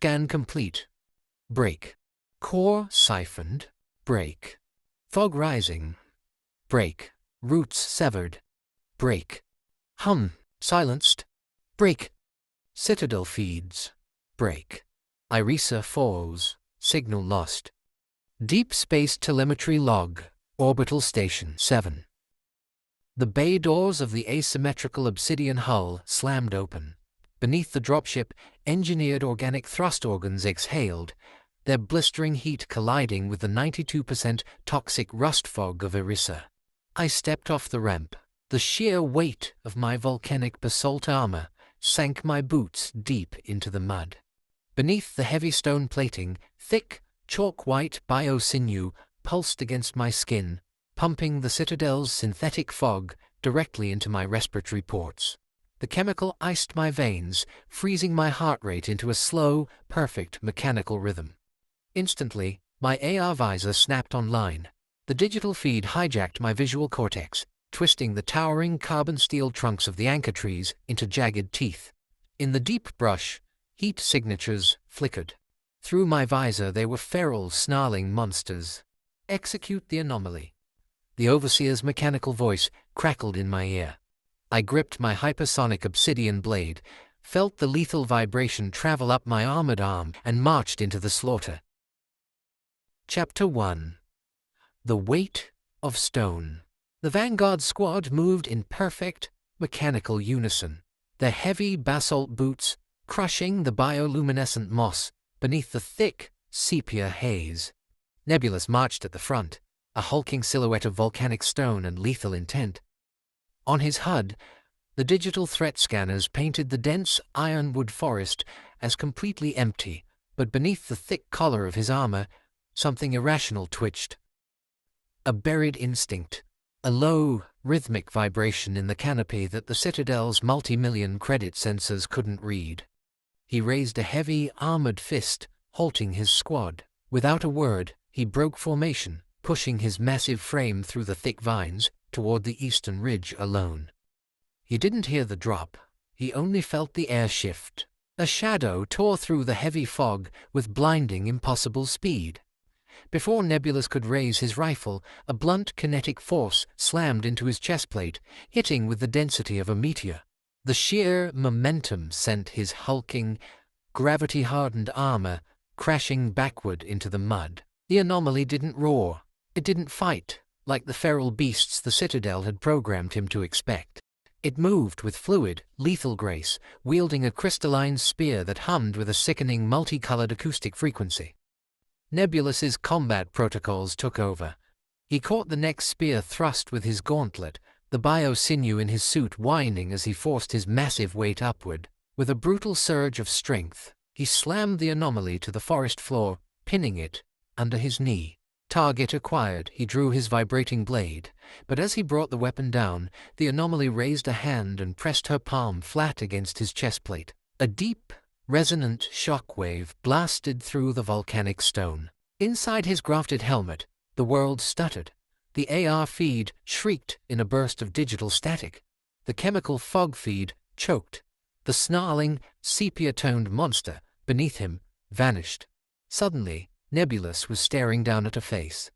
Scan complete. Break. Core siphoned. Break. Fog rising. Break. Roots severed. Break. Silenced. Break. Citadel feeds. Break. Irisa falls. Signal lost. Deep Space Telemetry Log. Orbital Station 7. The bay doors of the asymmetrical obsidian hull slammed open. Beneath the dropship, engineered organic thrust organs exhaled, their blistering heat colliding with the 92% toxic rust fog of Irisa. I stepped off the ramp. The sheer weight of my volcanic basalt armor sank my boots deep into the mud. Beneath the heavy stone plating, thick, chalk-white bio-sinew pulsed against my skin, pumping the Citadel's synthetic fog directly into my respiratory ports. The chemical iced my veins, freezing my heart rate into a slow, perfect mechanical rhythm. Instantly, my AR visor snapped online. The digital feed hijacked my visual cortex, twisting the towering carbon steel trunks of the anchor trees into jagged teeth. In the deep brush, heat signatures flickered. Through my visor they were feral, snarling monsters. Execute the anomaly. The overseer's mechanical voice crackled in my ear. I gripped my hypersonic obsidian blade, felt the lethal vibration travel up my armored arm, and marched into the slaughter. Chapter 1. The Weight of Stone. The Vanguard squad moved in perfect, mechanical unison, their heavy basalt boots crushing the bioluminescent moss beneath the thick, sepia haze. Nebulus marched at the front, a hulking silhouette of volcanic stone and lethal intent. On his HUD, the digital threat scanners painted the dense ironwood forest as completely empty, but beneath the thick collar of his armor, something irrational twitched. A buried instinct, a low, rhythmic vibration in the canopy that the Citadel's multi-million credit sensors couldn't read. He raised a heavy, armored fist, halting his squad. Without a word, he broke formation, pushing his massive frame through the thick vines toward the eastern ridge alone. He didn't hear the drop. He only felt the air shift. A shadow tore through the heavy fog with blinding, impossible speed. Before Nebulus could raise his rifle, a blunt kinetic force slammed into his chestplate, hitting with the density of a meteor. The sheer momentum sent his hulking, gravity-hardened armor crashing backward into the mud. The anomaly didn't roar. It didn't fight, like the feral beasts the Citadel had programmed him to expect. It moved with fluid, lethal grace, wielding a crystalline spear that hummed with a sickening multicolored acoustic frequency. Nebulus's combat protocols took over. He caught the next spear thrust with his gauntlet, the bio-sinew in his suit whining as he forced his massive weight upward. With a brutal surge of strength, he slammed the anomaly to the forest floor, pinning it under his knee. Target acquired, he drew his vibrating blade, but as he brought the weapon down, the anomaly raised a hand and pressed her palm flat against his chestplate. A deep, resonant shockwave blasted through the volcanic stone. Inside his grafted helmet, the world stuttered. The AR feed shrieked in a burst of digital static. The chemical fog feed choked. The snarling, sepia-toned monster beneath him vanished. Suddenly, Nebulus was staring down at a face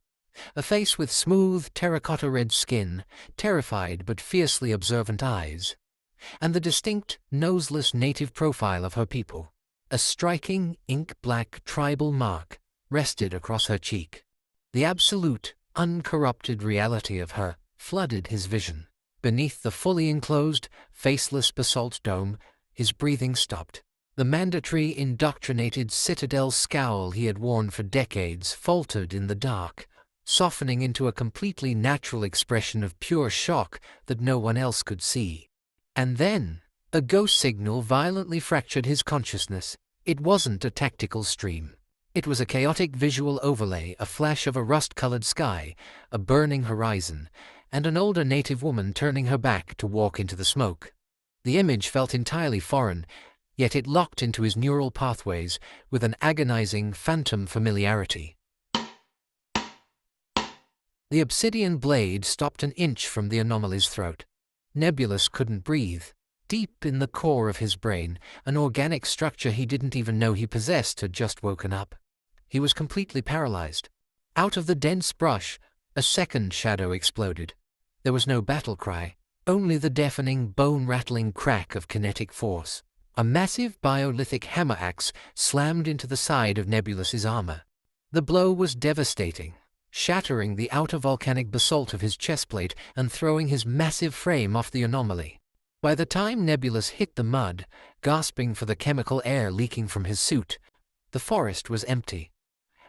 with smooth terracotta-red skin, terrified but fiercely observant eyes, and the distinct, noseless native profile of her people. A striking, ink-black tribal mark rested across her cheek. The absolute, uncorrupted reality of her flooded his vision. Beneath the fully enclosed, faceless basalt dome, his breathing stopped. The mandatory, indoctrinated citadel scowl he had worn for decades faltered in the dark, softening into a completely natural expression of pure shock that no one else could see. And then, a ghost signal violently fractured his consciousness. It wasn't a tactical stream. It was a chaotic visual overlay, a flash of a rust-colored sky, a burning horizon, and an older native woman turning her back to walk into the smoke. The image felt entirely foreign, yet it locked into his neural pathways with an agonizing, phantom familiarity. The obsidian blade stopped an inch from the anomaly's throat. Nebulus couldn't breathe. Deep in the core of his brain, an organic structure he didn't even know he possessed had just woken up. He was completely paralyzed. Out of the dense brush, a second shadow exploded. There was no battle cry, only the deafening, bone-rattling crack of kinetic force. A massive biolithic hammer axe slammed into the side of Nebulus's armor. The blow was devastating, shattering the outer volcanic basalt of his chestplate and throwing his massive frame off the anomaly. By the time Nebulus hit the mud, gasping for the chemical air leaking from his suit, the forest was empty.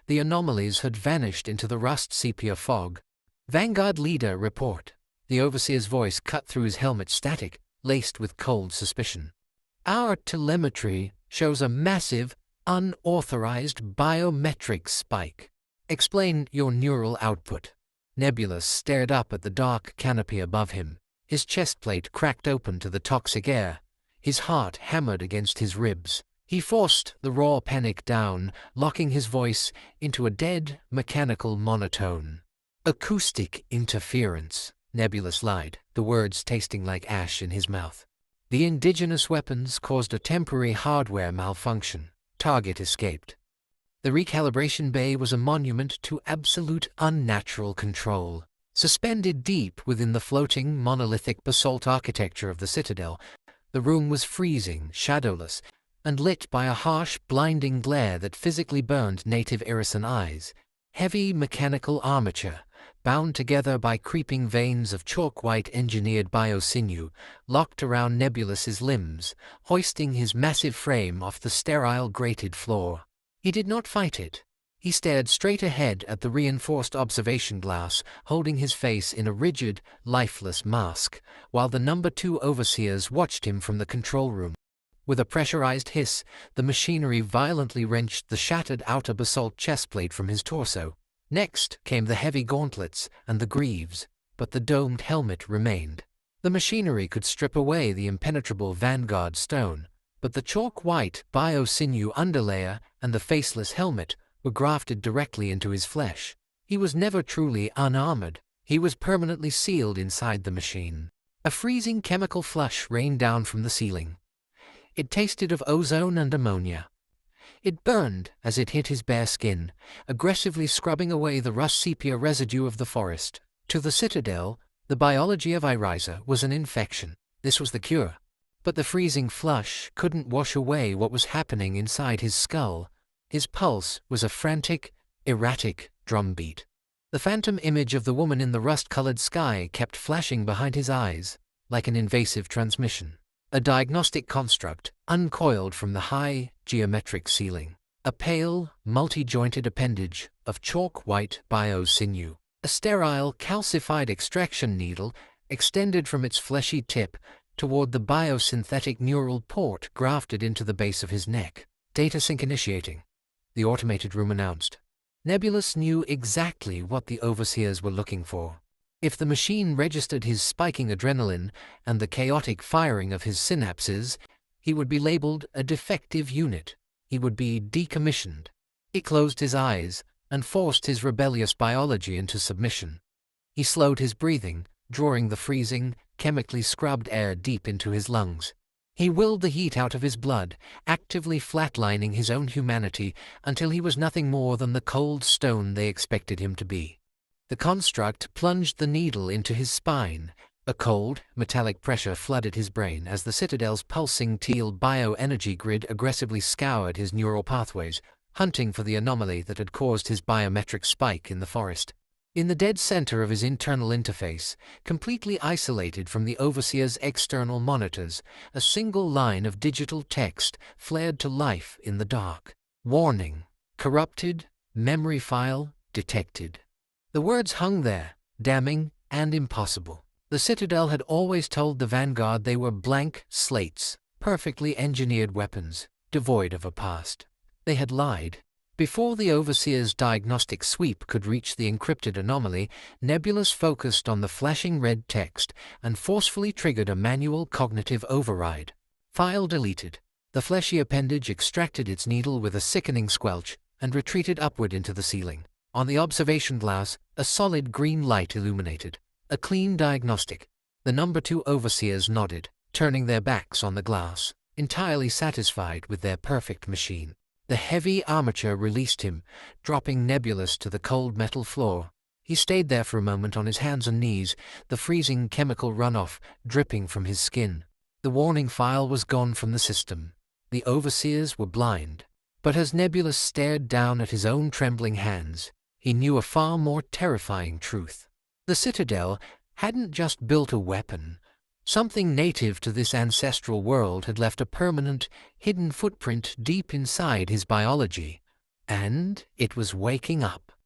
The anomalies had vanished into the rust-sepia fog. Vanguard Leader, report. The Overseer's voice cut through his helmet static, laced with cold suspicion. Our telemetry shows a massive, unauthorized biometric spike. Explain your neural output. Nebulus stared up at the dark canopy above him. His chestplate cracked open to the toxic air. His heart hammered against his ribs. He forced the raw panic down, locking his voice into a dead, mechanical monotone. Acoustic interference, Nebulus lied, the words tasting like ash in his mouth. The indigenous weapons caused a temporary hardware malfunction. Target escaped. The recalibration bay was a monument to absolute unnatural control. Suspended deep within the floating, monolithic basalt architecture of the citadel, the room was freezing, shadowless, and lit by a harsh, blinding glare that physically burned native Irisan eyes. Heavy mechanical armature, bound together by creeping veins of chalk-white engineered biosinew, locked around Nebulus's limbs, hoisting his massive frame off the sterile grated floor. He did not fight it. He stared straight ahead at the reinforced observation glass, holding his face in a rigid, lifeless mask, while the number 2 overseers watched him from the control room. With a pressurized hiss, the machinery violently wrenched the shattered outer basalt chestplate from his torso. Next came the heavy gauntlets and the greaves, but the domed helmet remained. The machinery could strip away the impenetrable Vanguard stone, but the chalk-white biosinew underlayer and the faceless helmet were grafted directly into his flesh. He was never truly unarmored. He was permanently sealed inside the machine. A freezing chemical flush rained down from the ceiling. It tasted of ozone and ammonia. It burned as it hit his bare skin, aggressively scrubbing away the rust-sepia residue of the forest. To the citadel, the biology of Irisa was an infection. This was the cure. But the freezing flush couldn't wash away what was happening inside his skull. His pulse was a frantic, erratic drumbeat. The phantom image of the woman in the rust-colored sky kept flashing behind his eyes, like an invasive transmission. A diagnostic construct, uncoiled from the high, geometric ceiling. A pale, multi-jointed appendage of chalk-white biosinew. A sterile, calcified extraction needle extended from its fleshy tip toward the biosynthetic neural port grafted into the base of his neck. Data sync initiating, the automated room announced. Nebulus knew exactly what the overseers were looking for. If the machine registered his spiking adrenaline and the chaotic firing of his synapses, he would be labeled a defective unit. He would be decommissioned. He closed his eyes and forced his rebellious biology into submission. He slowed his breathing, drawing the freezing, chemically scrubbed air deep into his lungs. He willed the heat out of his blood, actively flatlining his own humanity until he was nothing more than the cold stone they expected him to be. The construct plunged the needle into his spine. A cold, metallic pressure flooded his brain as the citadel's pulsing teal bioenergy grid aggressively scoured his neural pathways, hunting for the anomaly that had caused his biometric spike in the forest. In the dead center of his internal interface, completely isolated from the overseer's external monitors, a single line of digital text flared to life in the dark. Warning: corrupted, memory file detected. The words hung there, damning and impossible. The Citadel had always told the Vanguard they were blank slates, perfectly engineered weapons, devoid of a past. They had lied. Before the Overseer's diagnostic sweep could reach the encrypted anomaly, Nebulus focused on the flashing red text and forcefully triggered a manual cognitive override. File deleted. The fleshy appendage extracted its needle with a sickening squelch and retreated upward into the ceiling. On the observation glass, a solid green light illuminated. A clean diagnostic. The number 2 overseers nodded. turning their backs on the glass, entirely satisfied with their perfect machine. The heavy armature released him, dropping Nebulus to the cold metal floor. He stayed there for a moment on his hands and knees, the freezing chemical runoff dripping from his skin. The warning file was gone from the system. The overseers were blind. But as Nebulus stared down at his own trembling hands, he knew a far more terrifying truth. The Citadel hadn't just built a weapon. Something native to this ancestral world had left a permanent, hidden footprint deep inside his biology. And it was waking up.